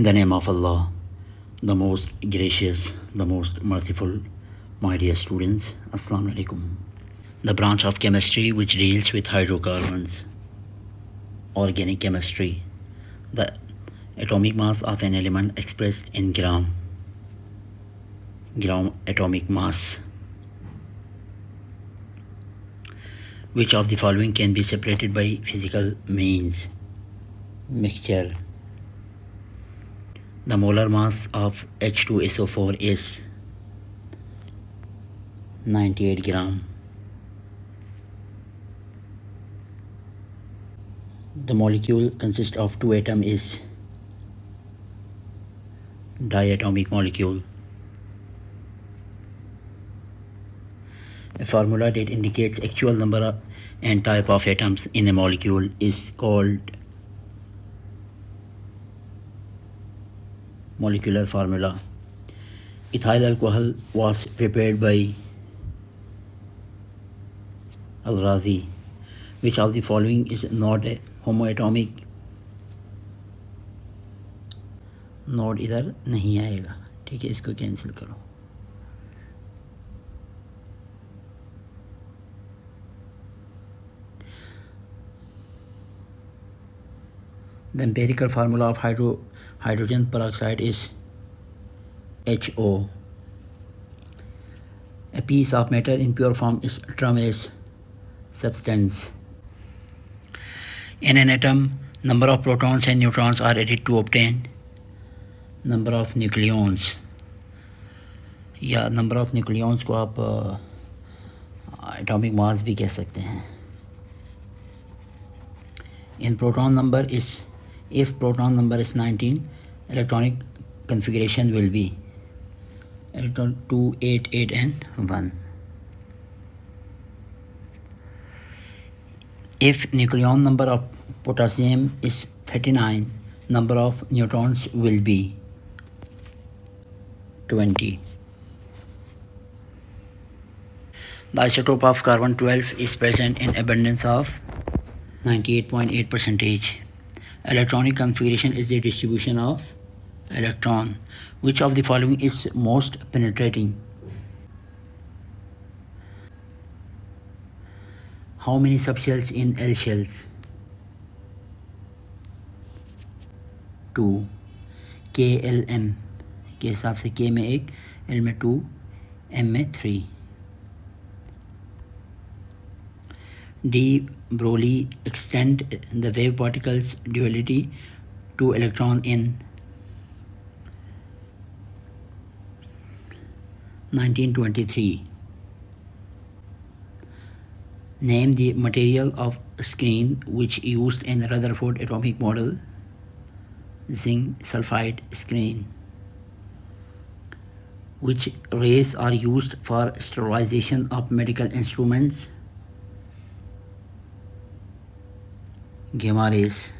In the name of Allah, the most gracious, the most merciful, my dear students, Assalamu alaikum. The branch of chemistry which deals with hydrocarbons, organic chemistry, the atomic mass of an element expressed in gram atomic mass. Which of the following can be separated by physical means? Mixture. The molar mass of H2SO4 is 98 gram. The molecule consists of two atoms is diatomic molecule. A formula that indicates actual number and type of atoms in a molecule is called molecular formula. Ethyl alcohol was prepared by Al-Razi. Which of the following is not a homoatomic? Node इधर नहीं आएगा, ठीक है, इसको cancel करो. The empirical formula of hydrogen peroxide is HO. A piece of matter in pure form is termed as substance. In an atom, number of protons and neutrons are added to obtain number of nucleons. या number of nucleons को आप atomic mass भी कह सकते हैं. In proton number is, if proton number is 19, electronic configuration will be electron 2, 8, 8 and 1. If nucleon number of potassium is 39, number of neutrons will be 20. The isotope of carbon-12 is present in abundance of 98.8%. Electronic configuration is the distribution of electron. Which of the following is most penetrating? How many subshells in L shells? 2. KLM के हिसाब से K में 1, L में 2, M में 3. De Broglie extend the wave particles duality to electron in 1923. Name the material of screen which used in Rutherford atomic model. Zinc sulfide screen. Which rays are used for sterilization of medical instruments? Gamma rays.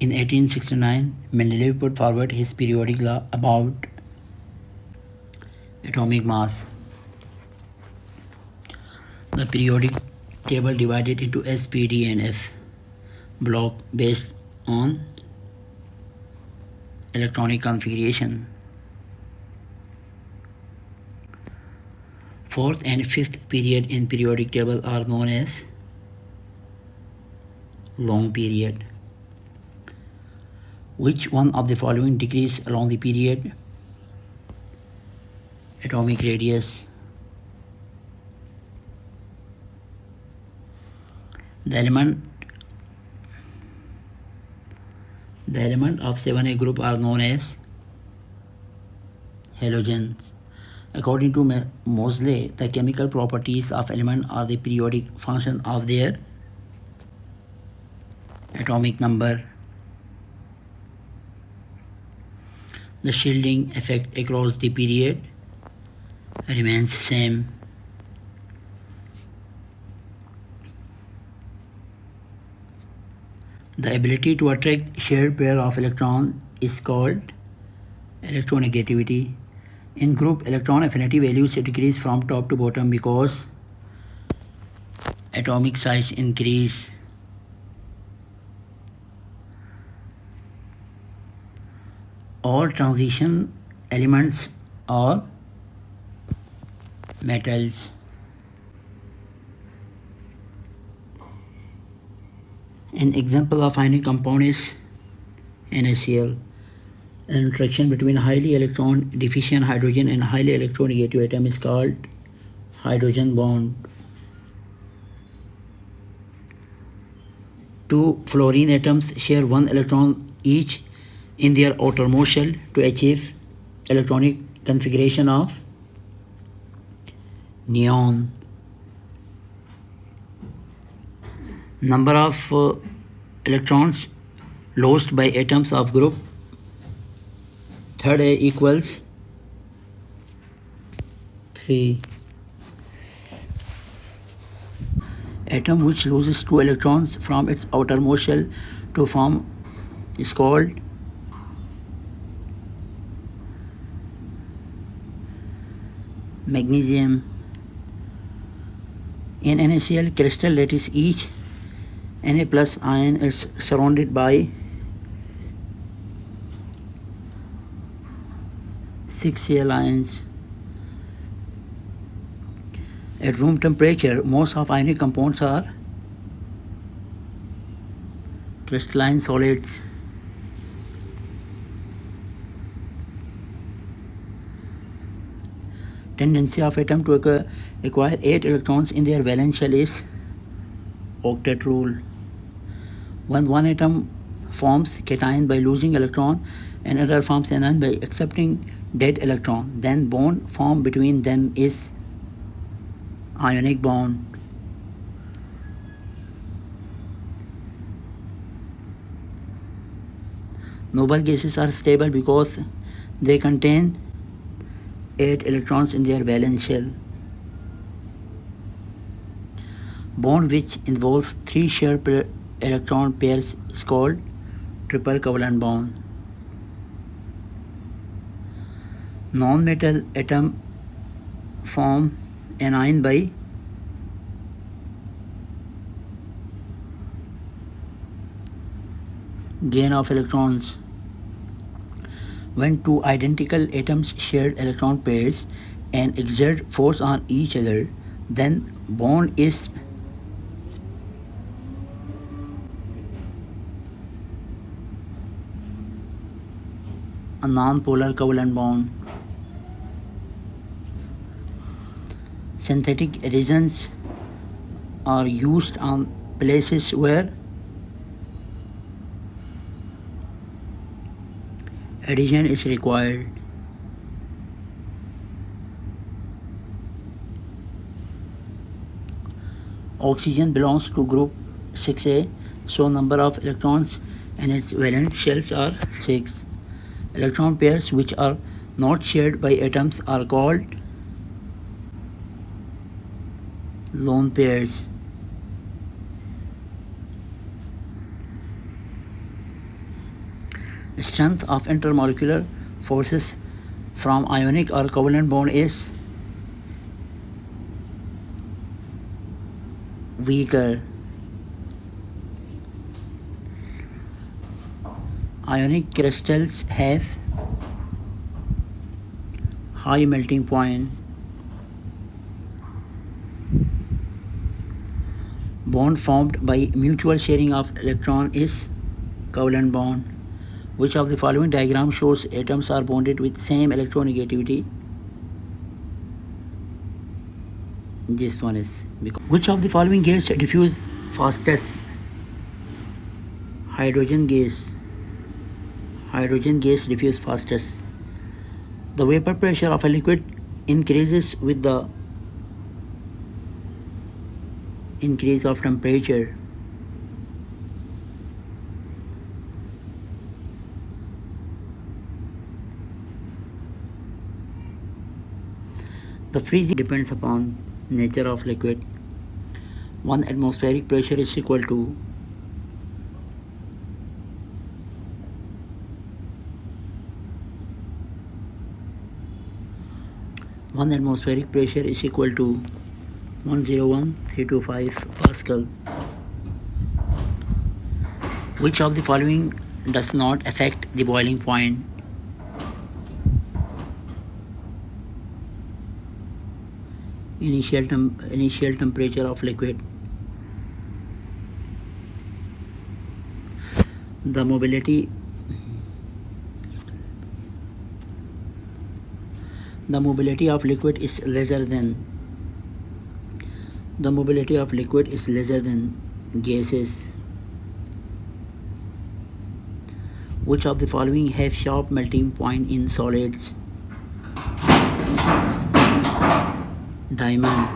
In 1869, Mendeleev put forward his periodic law about atomic mass. The periodic table divided into S, P, D and F block based on electronic configuration. Fourth and fifth period in periodic table are known as long period. Which one of the following decrease along the period? Atomic radius. The element of 7A group are known as halogens. According to Moseley, the chemical properties of elements are the periodic function of their atomic number. The shielding effect across the period remains same. The ability to attract shared pair of electrons is called electronegativity. In group, electron affinity values decrease from top to bottom because atomic size increase. All transition elements are metals. An example of ionic compound is NaCl. An interaction between highly electron deficient hydrogen and highly electronegative atom is called hydrogen bond. Two fluorine atoms share one electron each in their outermost shell to achieve electronic configuration of neon. Number of electrons lost by atoms of group 3A equals 3. Atom which loses 2 electrons from its outermost shell to form is called magnesium. In NaCl crystal lattice, each Na plus ion is surrounded by 6 Cl ions. At room temperature, most of ionic compounds are crystalline solids. Tendency of atom to acquire 8 electrons in their valence shell is octet rule. When one atom forms cation by losing electron and another forms anion by accepting dead electron, then bond formed between them is ionic bond. Noble gases are stable because they contain 8 electrons in their valence shell. Bond which involves 3 shared electron pairs is called triple covalent bond. Non-metal atom form anion by gain of electrons. When two identical atoms share electron pairs and exert force on each other, then bond is a non-polar covalent bond. Synthetic resins are used on places where addition is required. Oxygen belongs to group 6A, so number of electrons in its valence shells are 6. Electron pairs which are not shared by atoms are called lone pairs. Strength of intermolecular forces from ionic or covalent bond is weaker. Ionic crystals have high melting point. Bond formed by mutual sharing of electron is covalent bond. Which of the following diagram shows atoms are bonded with same electronegativity? This one is. Which of the following gas diffuse fastest? Hydrogen gas. Hydrogen gas diffuse fastest. The vapor pressure of a liquid increases with the increase of temperature. The freezing depends upon nature of liquid. 1 atmospheric pressure is equal to 101,325 Pascal. Which of the following does not affect the boiling point? initial temperature of liquid. The mobility of liquid is lesser than gases. Which of the following have sharp melting point in solids? Diamond.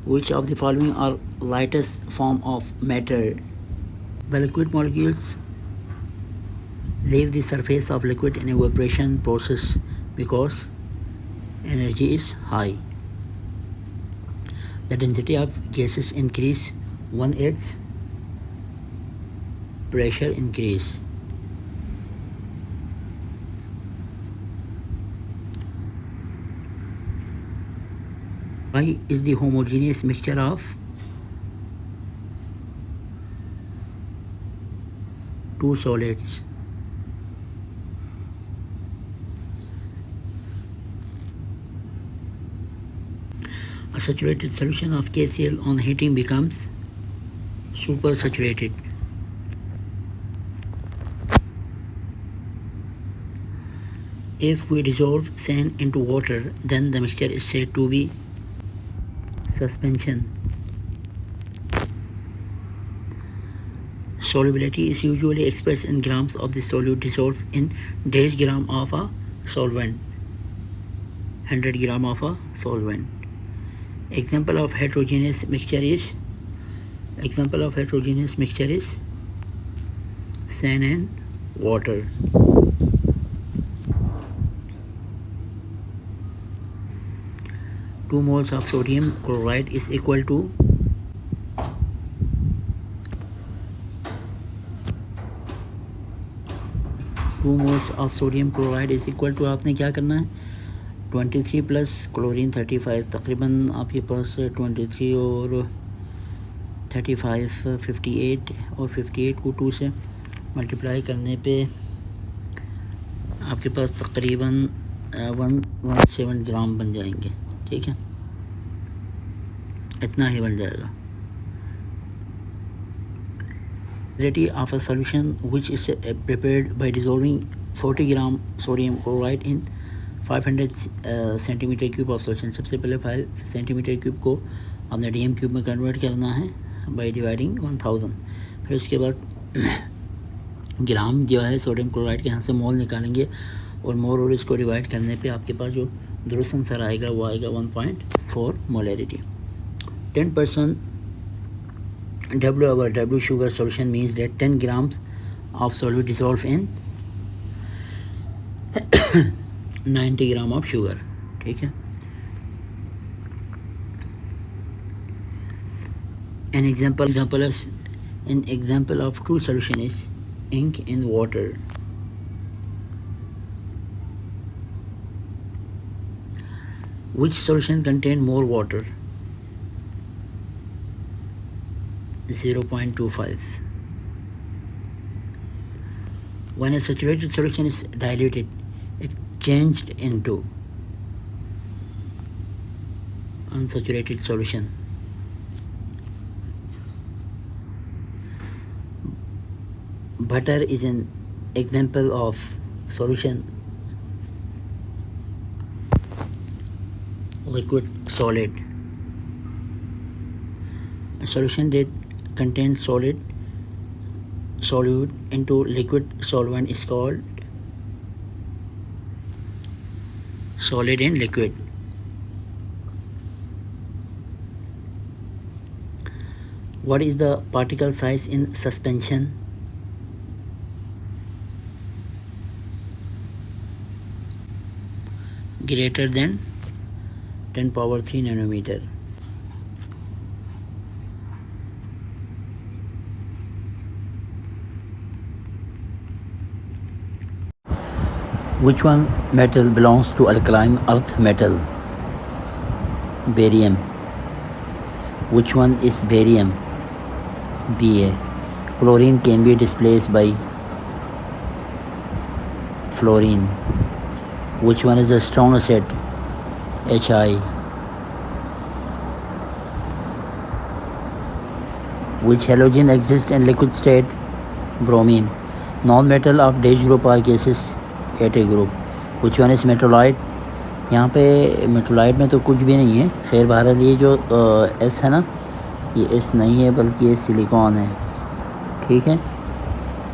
Which of the following are lightest form of matter? The liquid molecules leave the surface of liquid in evaporation process because energy is high. The density of gases increase when its pressure increase. Y is the homogeneous mixture of two solids. A saturated solution of KCl on heating becomes supersaturated. If we dissolve sand into water, then the mixture is said to be suspension. Solubility is usually expressed in grams of the solute dissolved in dash gram of a solvent. 100 gram of a solvent. Example of heterogeneous mixture is sand and water. Two moles of sodium chloride is equal to 2 moles of sodium chloride is equal to आपने क्या करना है 23 plus chlorine 35 तकरीबन आपके पास 23 और 35 58 और 58 को 2 से मल्टीप्लाई करने पे आपके पास तकरीबन 117 ग्राम बन जाएंगे. ठीक है, इतना ही बन जाएगा. Quantity of a solution which is prepared by dissolving 40 gram sodium chloride in 500 centimeter cube of solution. सबसे पहले 5 centimeter cube को हमने dm cube में कन्वर्ट करना है by dividing 1000. फिर उसके बाद ग्राम जो है सोडियम क्लोराइड के यहाँ से मोल निकालेंगे और मोल और इसको डिवाइड करने पे आपके पास जो दुरुस्त आंसर आएगा वो आएगा 1.4 molarity. 10% W over W sugar solution means that 10 grams of solute dissolved in 90 gram of sugar. ठीक है. An example of true solution is ink in water. Which solution contain more water? 0.25. When a saturated solution is diluted, it changed into unsaturated solution. Butter is an example of solution liquid solid. A solution that contains solute into liquid solvent is called solid in liquid. What is the particle size in suspension? Greater than 10 power 3 nanometer. Which one metal belongs to alkaline earth metal? Barium. Which one is barium? Ba. Chlorine can be displaced by fluorine. Which one is the strong acid? HI. Which halogen exists in liquid state? Bromine. Non-metal of dash group are gases? AT group. Which one is metalloid? यहाँ पे मेटोलाइट में तो कुछ भी नहीं है। खैर बहरहाल ये जो एस है ना, ये एस नहीं है बल्कि ये सिलिकॉन है। ठीक है,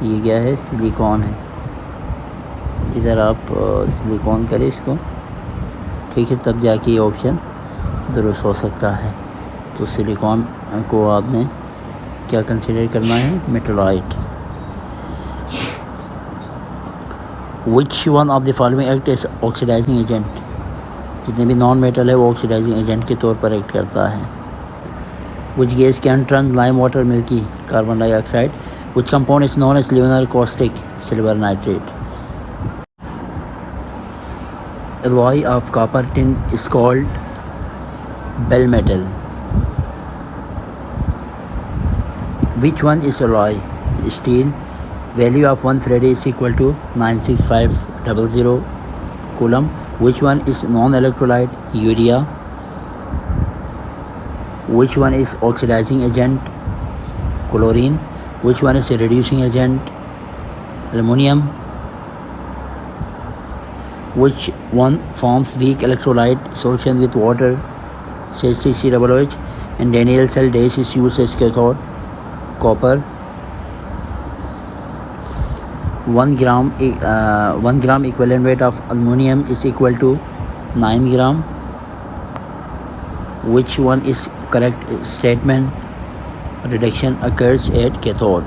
ये क्या है? सिलिकॉन है। इधर आप सिलिकॉन करें इसको, ठीक है, तब जाके ये ऑप्शन दुरुस्त हो सकता है। तो सिलिकॉन को आपने क्या कंसिडर करना है? मेटोलाइट। Which one of the following act as oxidising agent? जितने भी नॉन मेटल है वो ऑक्सीडाइजिंग एजेंट के तौर पर एक्ट करता है। Which gas can turn lime water milky? Carbon dioxide. Which compound is known as lunar caustic? Silver nitrate. Alloy of copper tin is called bell metal. Which one is alloy? Steel. Value of 1 Faraday is equal to 96500 coulomb. Which one is non-electrolyte? Urea. Which one is oxidizing agent? Chlorine. Which one is a reducing agent? Aluminum. Which one forms weak electrolyte solution with water? CH3COOH. And Daniel cell dash is used as cathode. Copper. 1 gram equivalent weight of aluminum is equal to 9 gram. Which one is correct statement? Reduction occurs at cathode.